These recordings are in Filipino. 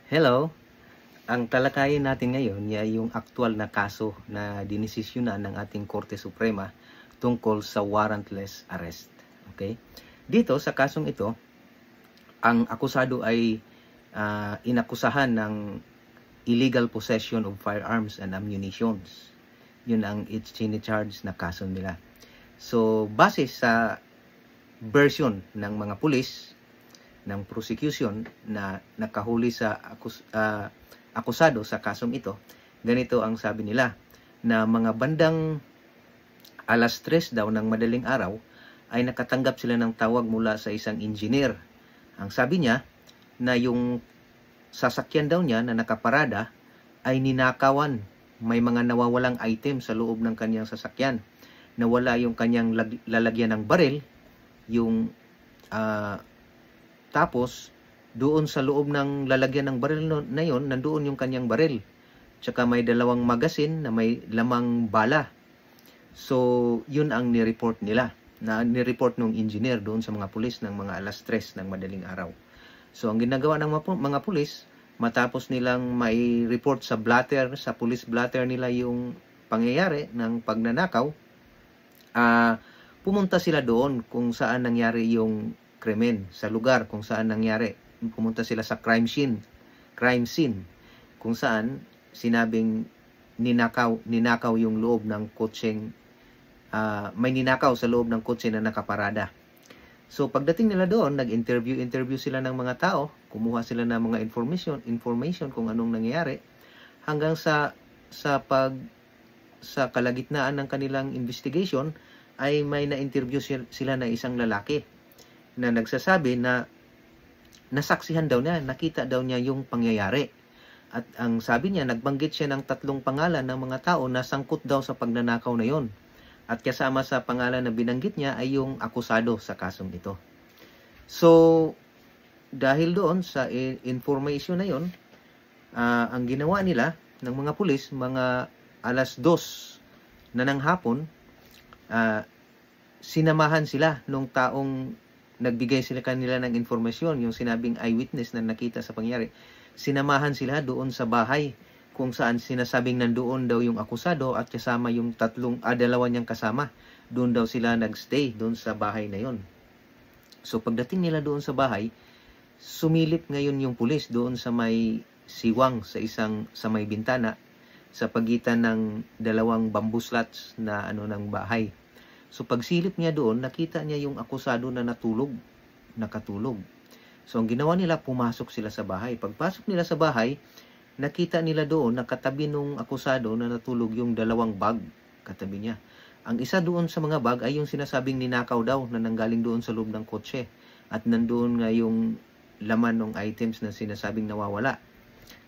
Hello, ang talakayin natin ngayon ay yung aktual na kaso na dinesisyonan ng ating Korte Suprema tungkol sa warrantless arrest. Okay? Dito sa kasong ito, ang akusado ay inakusahan ng illegal possession of firearms and ammunitions. Yun ang charge na kaso nila. So, base sa version ng mga pulis, ng prosecution na nakahuli sa akusado sa kasong ito, ganito ang sabi nila, na mga bandang alas 3 daw ng madaling araw ay nakatanggap sila ng tawag mula sa isang engineer. Ang sabi niya na yung sasakyan daw niya na nakaparada ay ninakawan. May mga nawawalang item sa loob ng kanyang sasakyan. Nawala yung kanyang lalagyan ng baril, yung tapos, doon sa loob ng lalagyan ng baril na yon, nandoon yung kanyang baril. Tsaka may dalawang magasin na may lamang bala. So, yun ang nireport nila. Nireport ng engineer doon sa mga pulis ng mga alas 3 ng madaling araw. So, ang ginagawa ng mga pulis, matapos nilang may report sa blatter, sa police blatter nila yung pangyayari ng pagnanakaw, pumunta sila doon kung saan nangyari yung krimen, sa lugar kung saan nangyari. Pumunta sila sa crime scene kung saan sinabing ninakaw yung loob ng kotseng, may ninakaw sa loob ng kotse na nakaparada. So pagdating nila doon, nag-interview sila ng mga tao, kumuha sila ng mga information kung anong nangyayari, hanggang sa kalagitnaan ng kanilang investigation ay may na-interview sila na isang lalaki na nagsasabi na nasaksihan daw niya, nakita daw niya yung pangyayari. At ang sabi niya, nagbanggit siya ng 3 pangalan ng mga tao na sangkot daw sa pagnanakaw na yon. At kasama sa pangalan na binanggit niya ay yung akusado sa kasong ito. So, dahil doon sa information na yon, ang ginawa nila ng mga pulis, mga alas 2 na ng hapon, sinamahan sila nung taong nagbigay sila kanila ng informasyon, yung sinabing eyewitness na nakita sa pangyari. Sinamahan sila doon sa bahay kung saan sinasabing nandoon daw yung akusado at kasama yung dalawa niyang kasama. Doon daw sila nagstay doon sa bahay na yon. So pagdating nila doon sa bahay, sumilip ngayon yung pulis doon sa may siwang sa may bintana sa pagitan ng 2 bamboo slats na ng bahay. So pagsilip niya doon, nakita niya yung akusado na nakatulog. So ang ginawa nila, pumasok sila sa bahay. Pagpasok nila sa bahay, nakita nila doon, nakatabi nung akusado na natulog yung 2 bag katabi niya. Ang isa doon sa mga bag ay yung sinasabing ninakaw daw na nanggaling doon sa loob ng kotse. At nandoon nga yung laman ng items na sinasabing nawawala.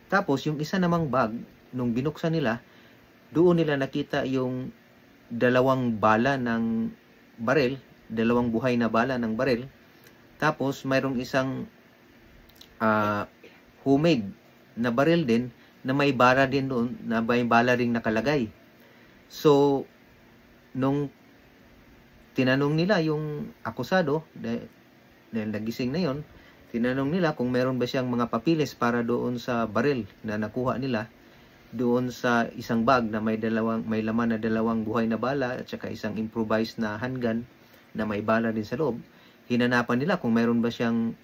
Tapos yung isa namang bag, nung binuksan nila, doon nila nakita yung 2 bala ng baril, 2 buhay na bala ng baril. Tapos mayroong isang homemade na baril din na may bala din doon, na may bala ring nakalagay. So nung tinanong nila yung akusado, dahil nagising na yon, tinanong nila kung meron ba siyang mga papilis para doon sa baril na nakuha nila doon sa isang bag na may laman na 2 buhay na bala at saka isang improvised na handgun na may bala din sa loob. Hinanapan nila kung meron ba siyang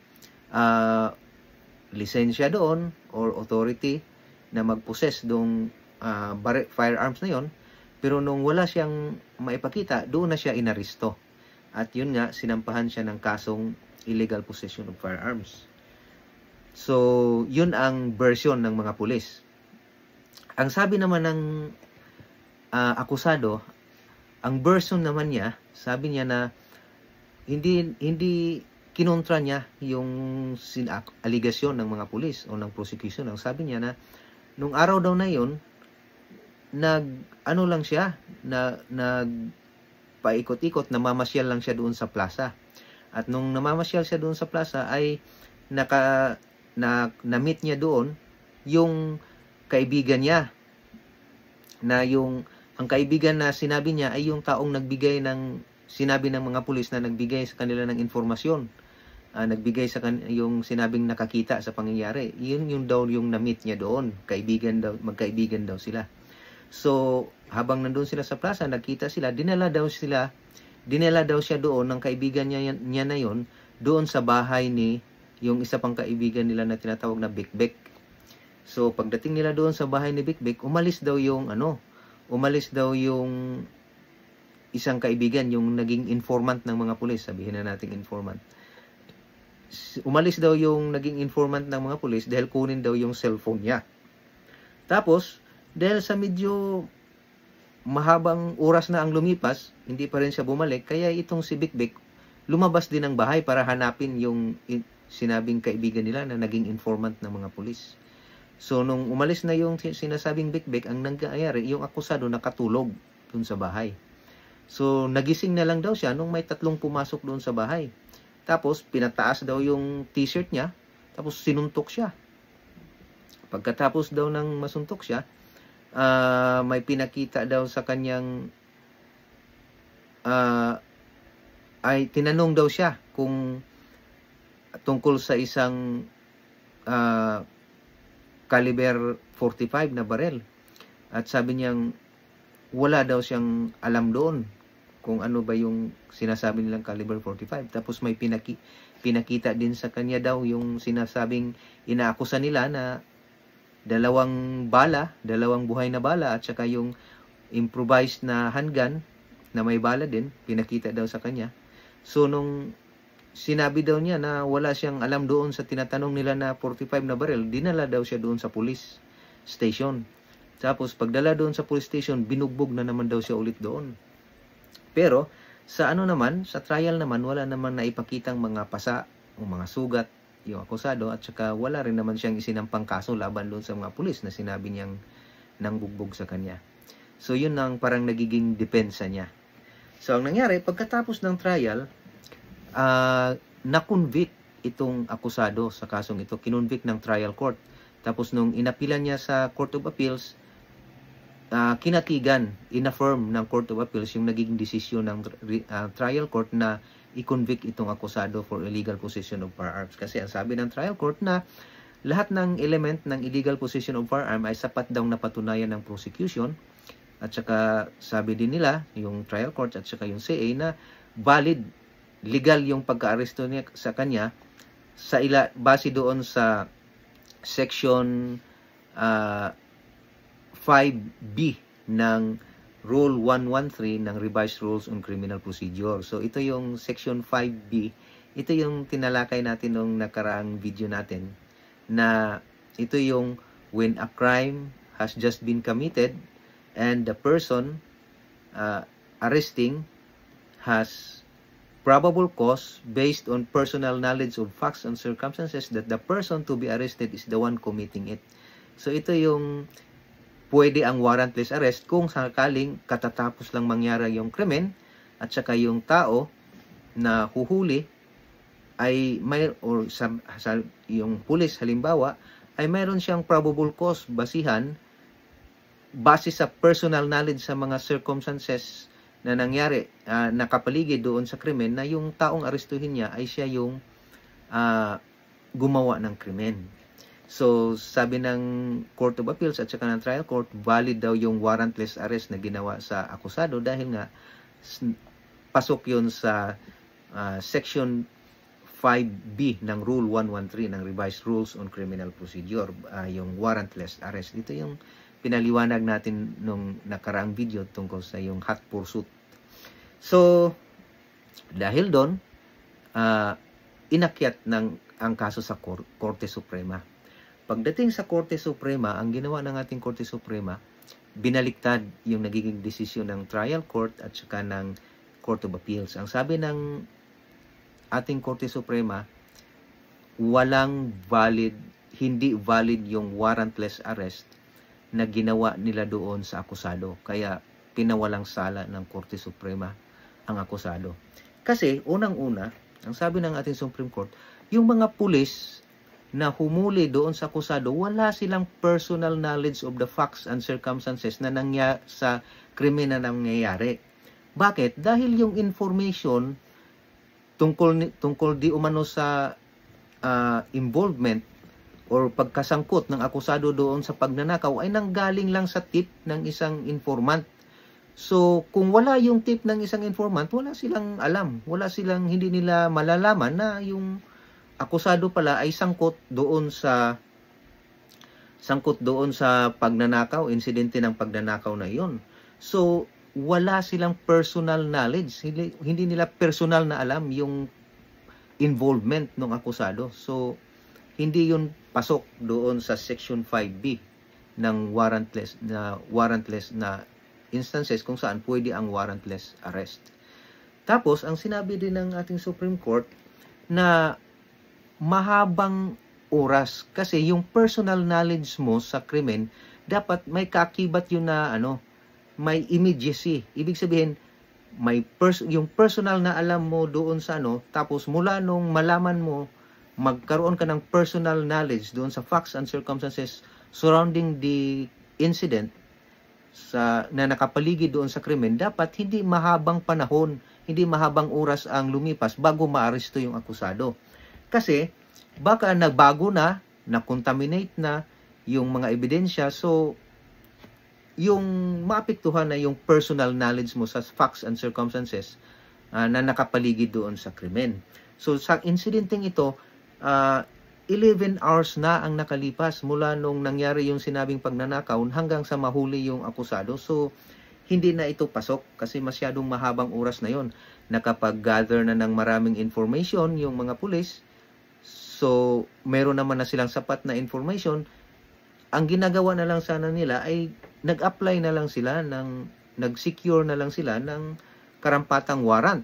lisensya doon or authority na mag-possess doong firearms na yon. Pero nung wala siyang maipakita, doon na siya inaresto. At yun nga, sinampahan siya ng kasong illegal possession of firearms. So, yun ang version ng mga pulis. Ang sabi naman ng akusado, ang version naman niya, sabi niya na hindi kinontra niya yung aligasyon ng mga pulis o ng prosecution. Ang sabi niya na nung araw daw na yun, lang siya, paikot-ikot, namamasyal lang siya doon sa plaza. At nung namamasyal siya doon sa plaza ay na-meet niya doon yung kaibigan niya, na ang kaibigan na sinabi niya ay yung taong sinabi ng mga pulis na nagbigay sa kanila ng informasyon nagbigay sa yung sinabing nakakita sa pangyayari. Yun yung daw yung na-meet niya doon. Magkaibigan daw sila. So, habang nandun sila sa plaza, nagkita sila, dinala daw siya doon ng kaibigan niya na yon, doon sa bahay ni yung isa pang kaibigan nila na tinatawag na Bikbek. So, pagdating nila doon sa bahay ni Bikbek, umalis daw yung isang kaibigan, yung naging informant ng mga pulis, sabihin na nating informant. Umalis daw yung naging informant ng mga pulis dahil kunin daw yung cellphone niya. Tapos, dahil sa medyo mahabang oras na ang lumipas, hindi pa rin siya bumalik, kaya itong si Bikbek lumabas din ng bahay para hanapin yung sinabing kaibigan nila na naging informant ng mga pulis. So, nung umalis na yung sinasabing Bikbek, ang nangyayari, yung akusado nakatulog dun sa bahay. So, nagising na lang daw siya nung may 3 pumasok doon sa bahay. Tapos, pinataas daw yung t-shirt niya, tapos sinuntok siya. Pagkatapos daw ng masuntok siya, may pinakita daw sa kanyang, ay tinanong daw siya kung tungkol sa isang caliber 45 na barel. At sabi niyang, wala daw siyang alam doon kung ano ba yung sinasabi nilang caliber 45. Tapos may pinakita din sa kanya daw yung sinasabing inaakusa nila na 2 buhay na bala at saka yung improvised na handgun na may bala din, pinakita daw sa kanya. So nung sinabi daw niya na wala siyang alam doon sa tinatanong nila na 45 na barrel, dinala daw siya doon sa police station. Tapos pagdala doon sa police station, binugbog na naman daw siya ulit doon. Pero sa sa trial naman, wala naman naipakitang mga pasa o mga sugat yung akusado, at saka wala rin naman siyang isinampang kaso laban doon sa mga pulis na sinabi niyang nangbugbog sa kanya. So yun ang parang nagiging depensa niya. So ang nangyari, pagkatapos ng trial, na-convict itong akusado sa kasong ito, kinonvict ng trial court. Tapos nung inapilan niya sa Court of Appeals, kinatigan, inaffirm ng Court of Appeals yung naging desisyon ng trial court na i-convict itong akusado for illegal possession of firearms. Kasi ang sabi ng trial court na lahat ng element ng illegal possession of firearm ay sapat daw na patunayan ng prosecution. At saka sabi din nila, yung trial court at saka yung CA, na valid, legal yung pagka-aresto niya sa kanya base doon sa section 5B ng Rule 113 ng Revised Rules on Criminal Procedure. So ito yung section 5B, ito yung tinalakay natin nung nakaraang video natin, na ito yung when a crime has just been committed and the person arresting has probable cause based on personal knowledge of facts and circumstances that the person to be arrested is the one committing it. So ito yung pwede ang warrantless arrest kung sakaling katatapos lang mangyari yung krimen at saka yung tao na huhuli ay yung pulis halimbawa ay mayroon siyang probable cause base sa personal knowledge sa mga circumstances na nangyari, nakapaligid doon sa krimen, na yung taong arestuhin niya ay siya yung gumawa ng krimen. So, sabi ng Court of Appeals at saka ng trial court, valid daw yung warrantless arrest na ginawa sa akusado dahil nga pasok yun sa section 5B ng Rule 113 ng Revised Rules on Criminal Procedure, yung warrantless arrest. Ito yung pinaliwanag natin nung nakaraang video tungkol sa yung hot pursuit. So, dahil doon, inakyat ang kaso sa Korte Suprema. Pagdating sa Korte Suprema, ang ginawa ng ating Korte Suprema, binaliktad yung nagiging desisyon ng trial court at saka ng Court of Appeals. Ang sabi ng ating Korte Suprema, hindi valid yung warrantless arrest na ginawa nila doon sa akusado. Kaya pinawalang sala ng Korte Suprema ang akusado. Kasi unang-una, ang sabi ng ating Supreme Court, yung mga pulis na humuli doon sa akusado, wala silang personal knowledge of the facts and circumstances na sa krimen na nangyayari. Bakit? Dahil yung information tungkol di umano sa involvement or pagkasangkot ng akusado doon sa pagnanakaw ay nanggaling lang sa tip ng isang informant. So, kung wala yung tip ng isang informant, wala silang alam. Hindi nila malalaman na yung akusado pala ay sangkot doon sa pagnanakaw, insidente ng pagnanakaw na iyon. So, wala silang personal knowledge. Hindi nila personal na alam yung involvement ng akusado. So, hindi yun pasok doon sa Section 5B ng warrantless na instances kung saan pwede ang warrantless arrest. Tapos, ang sinabi din ng ating Supreme Court na mahabang oras kasi yung personal knowledge mo sa krimen, dapat may kaakibat yun na may immediacy. Ibig sabihin, yung personal na alam mo doon sa tapos mula nung malaman mo, magkaroon ka ng personal knowledge doon sa facts and circumstances surrounding the incident na nakapaligid doon sa krimen, dapat hindi mahabang panahon, hindi mahabang oras ang lumipas bago maaresto yung akusado. Kasi baka nagbago na-contaminate na yung mga ebidensya, so yung maapektuhan na yung personal knowledge mo sa facts and circumstances na nakapaligid doon sa krimen. So sa insidenteng ito, 11 hours na ang nakalipas mula nung nangyari yung sinabing pagnanakaw hanggang sa mahuli yung akusado. So, hindi na ito pasok kasi masyadong mahabang oras na yon. Nakapag-gather na ng maraming information yung mga pulis. So, meron naman na silang sapat na information. Ang ginagawa na lang sana nila ay nag-apply na lang sila, nag-secure na lang sila ng karampatang warrant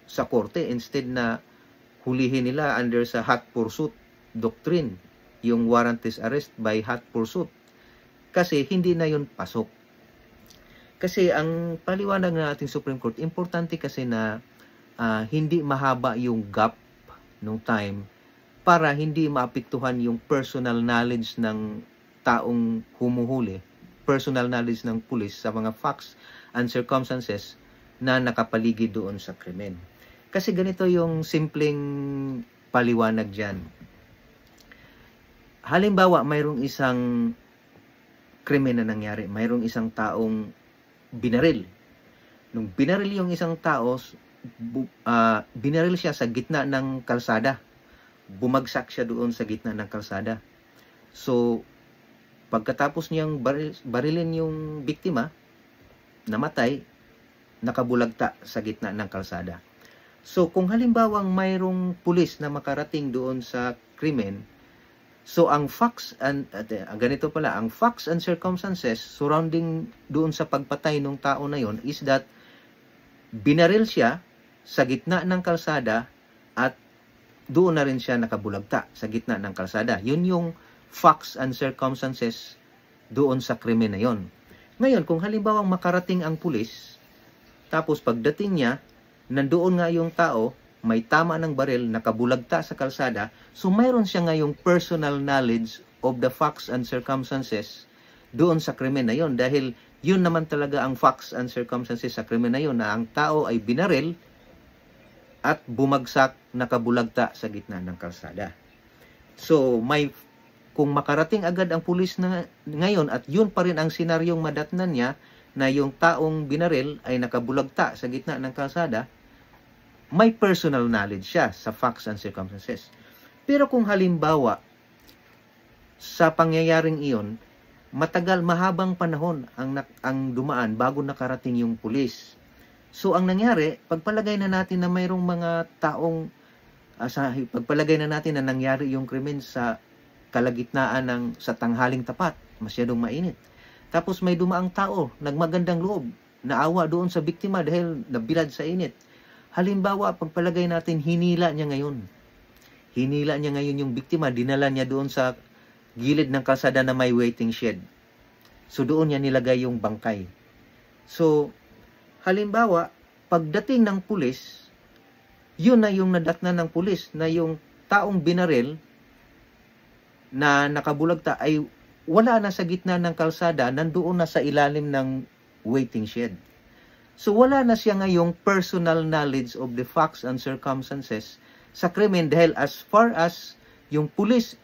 sa korte instead na hulihin nila under sa hot pursuit doctrine, yung warrantless arrest by hot pursuit. Kasi hindi na yun pasok. Kasi ang paliwanag ng ating Supreme Court, importante kasi na hindi mahaba yung gap ng time para hindi maapektuhan yung personal knowledge ng taong humuhuli, personal knowledge ng pulis sa mga facts and circumstances na nakapaligid doon sa krimen. Kasi ganito yung simpleng paliwanag dyan. Halimbawa, mayroong isang krimen na nangyari. Mayroong isang taong binaril. Nung binaril yung isang tao, binaril siya sa gitna ng kalsada. Bumagsak siya doon sa gitna ng kalsada. So, pagkatapos niyang barilin yung biktima, namatay, nakabulagta sa gitna ng kalsada. So, kung halimbawang mayroong pulis na makarating doon sa krimen, so ang facts and ang facts and circumstances surrounding doon sa pagpatay ng tao na yon is that binaril siya sa gitna ng kalsada at doon na rin siya nakabulagta sa gitna ng kalsada. Yun yung facts and circumstances doon sa krimen na yon. Ngayon, kung halimbawang makarating ang pulis, tapos pagdating niya, nandoon nga yung tao, may tama ng baril, nakabulagta sa kalsada, so mayroon siya ngayong personal knowledge of the facts and circumstances doon sa krimen na yon. Dahil yun naman talaga ang facts and circumstances sa krimen na yon, na ang tao ay binaril at bumagsak, nakabulagta sa gitna ng kalsada. So, kung makarating agad ang pulis na ngayon at yun pa rin ang senaryong madatnan niya, na yung taong binaril ay nakabulagta sa gitna ng kalsada, may personal knowledge siya sa facts and circumstances. Pero kung halimbawa, sa pangyayaring iyon, mahabang panahon ang dumaan bago nakarating yung pulis. So, ang nangyari, pagpalagay na natin na mayroong mga taong, pagpalagay na natin na nangyari yung krimen sa kalagitnaan sa tanghaling tapat, masyadong mainit. Tapos may dumaang tao, nagmagandang loob, naawa doon sa biktima dahil nabilad sa init. Halimbawa, pagpalagay natin, hinila niya ngayon yung biktima, dinala niya doon sa gilid ng kalsada na may waiting shed. So, doon niya nilagay yung bangkay. So, halimbawa, pagdating ng pulis, yun na yung nadatnan ng pulis, na yung taong binaril na nakabulagta ay wala na sa gitna ng kalsada, nandoon na sa ilalim ng waiting shed. So wala na siya ngayong personal knowledge of the facts and circumstances sa krimen, dahil as far as yung pulis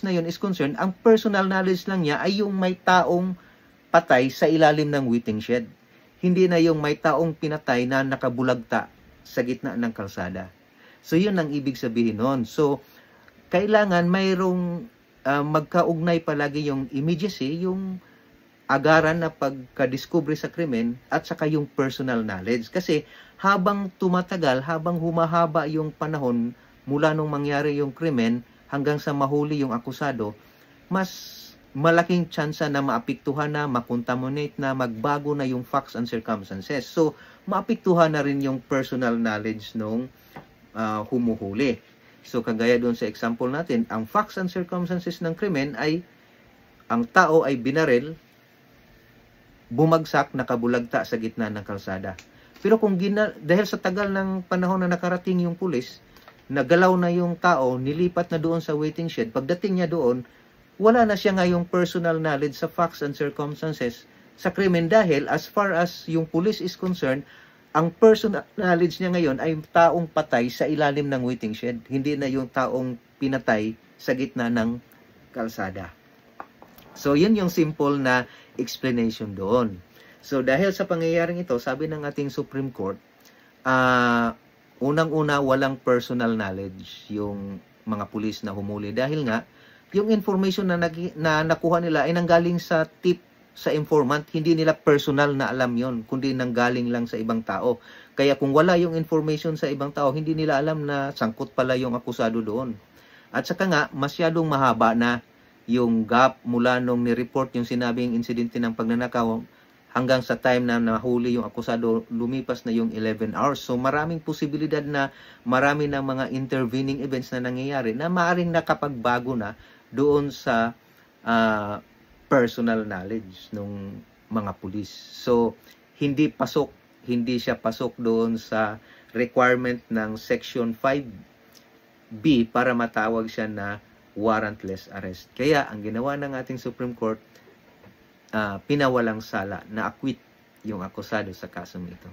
na yun is concerned, ang personal knowledge lang niya ay yung may taong patay sa ilalim ng waiting shed. Hindi na yung may taong pinatay na nakabulagta sa gitna ng kalsada. So yun ang ibig sabihin nun. So kailangan mayroong magkaugnay palagi yung immediacy, yung agaran na pagka-discovery sa krimen, at saka yung personal knowledge. Kasi habang tumatagal, habang humahaba yung panahon mula nung mangyari yung krimen hanggang sa mahuli yung akusado, mas malaking tsansa na maapektuhan na, makontaminate na, magbago na yung facts and circumstances. So, maapektuhan na rin yung personal knowledge nung humuhuli. So, kagaya doon sa example natin, ang facts and circumstances ng krimen ay ang tao ay binaril, bumagsak, nakabulagta sa gitna ng kalsada. Pero kung dahil sa tagal ng panahon na nakarating yung pulis, nagalaw na yung tao, nilipat na doon sa waiting shed, pagdating niya doon, wala na siya ngayong personal knowledge sa facts and circumstances sa krimen, dahil as far as yung pulis is concerned, ang personal knowledge niya ngayon ay taong patay sa ilalim ng waiting shed, hindi na yung taong pinatay sa gitna ng kalsada. So, yun yung simple na explanation doon. So, dahil sa pangyayaring ito, sabi ng ating Supreme Court, unang-una, walang personal knowledge yung mga pulis na humuli. Dahil nga, yung information na nakuha nila ay nanggaling sa tip sa informant. Hindi nila personal na alam yon, kundi nanggaling lang sa ibang tao. Kaya kung wala yung information sa ibang tao, hindi nila alam na sangkot pala yung akusado doon. At saka nga, masyadong mahaba na yung gap mula nung ni-report yung sinabing insidente ng pagnanakaw hanggang sa time na nahuli yung akusado, lumipas na yung 11 hours. So maraming posibilidad na marami ng mga intervening events na nangyayari na maaring nakapagbago na doon sa personal knowledge ng mga pulis. So hindi siya pasok doon sa requirement ng Section 5B para matawag siya na warrantless arrest. Kaya ang ginawa ng ating Supreme Court, pinawalang sala, na acquit yung akusado sa kasong ito.